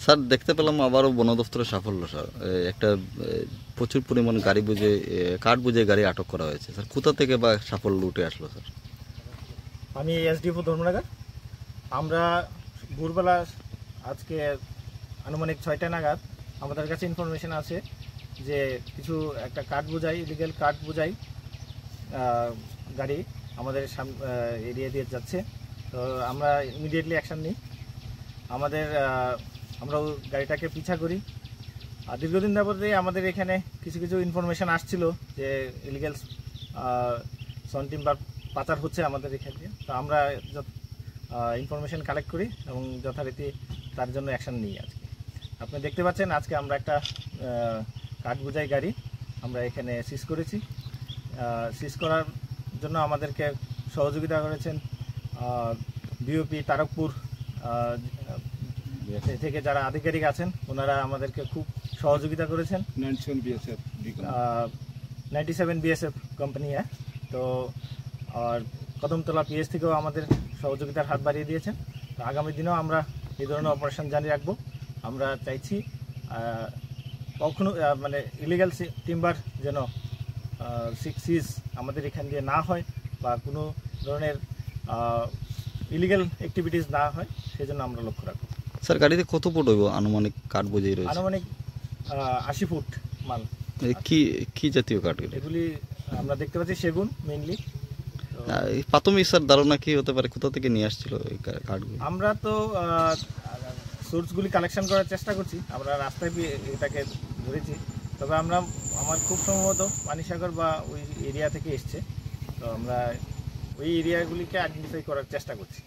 Sir দেখতে পেলাম আবারও বন দপ্তরের সাফল্য স্যার, একটা প্রচুর পরিমাণ গাড়ি বুঝে কাঠ বুঝে গাড়ি আটক করা হয়েছে স্যার। কোথা থেকে বা সাফল্য উঠে আসলো স্যার? আমি এসডিএফও ধর্মনগর। আমরা ভোরবেলা আজকে আনুমানিক 6টা নাগাদ আমাদের কাছে ইনফরমেশন আছে যে কিছু একটা কাঠ বোঝাই, ইলিগেল কাঠ বোঝাই গাড়ি আমাদের এরিয়া দিয়ে যাচ্ছে। তো আমরা ইমিডিয়েটলি অ্যাকশন নিই। আমরাও গাড়িটাকে পিছা করি। আর দীর্ঘদিন যাবতে আমাদের এখানে কিছু কিছু ইনফরমেশন আসছিল যে ইলিগেল সন টিম্বার পাচার হচ্ছে আমাদের এখানে। তো আমরা ইনফরমেশন কালেক্ট করি এবং যথারীতি তার জন্য অ্যাকশন নিই। আজকে আপনি দেখতে পাচ্ছেন আজকে আমরা একটা কাঠ বোঝাই গাড়ি আমরা এখানে সিজ করেছি। সিজ করার জন্য আমাদেরকে সহযোগিতা করেছেন বিওপি তারকপুর থেকে যারা আধিকারিক আছেন, ওনারা আমাদেরকে খুব সহযোগিতা করেছেন। 97 বিএসএফ কোম্পানি। তো আর কদমতলা পিএস থেকেও আমাদের সহযোগিতার হাত বাড়িয়ে দিয়েছেন। তো আগামী দিনেও আমরা এই ধরনের অপারেশন জারি রাখবো। আমরা চাইছি কখনো মানে ইলিগাল টিম্বার যেন সিজ আমাদের এখান দিয়ে না হয় বা কোনো ধরনের ইলিগাল অ্যাক্টিভিটিস না হয়, সেজন্য আমরা লক্ষ্য রাখবো। স্যার গাড়িতে কত ফুট হইব আনুমানিক কাঠ বোঝাই রয়েছে? আনুমানিক 80 ফুট মাল। কি জাতীয় কাঠ এগুলি? আমরা দেখতে পাচ্ছি সেগুন মেইনলি। প্রাথমিক স্যার ধারণা কি হতে পারে, কোথা থেকে নিয়ে আসছিল এই কাঠগুলো? আমরা তো সোর্সগুলি কালেকশন করার চেষ্টা করছি। আমরা রাস্তায় এটাকে ধরেছি, তবে আমার খুব সম্ভবত পানিসাগর বা ওই এরিয়া থেকে এসছে। তো আমরা ওই এরিয়াগুলিকে আইডেন্টিফাই করার চেষ্টা করছি।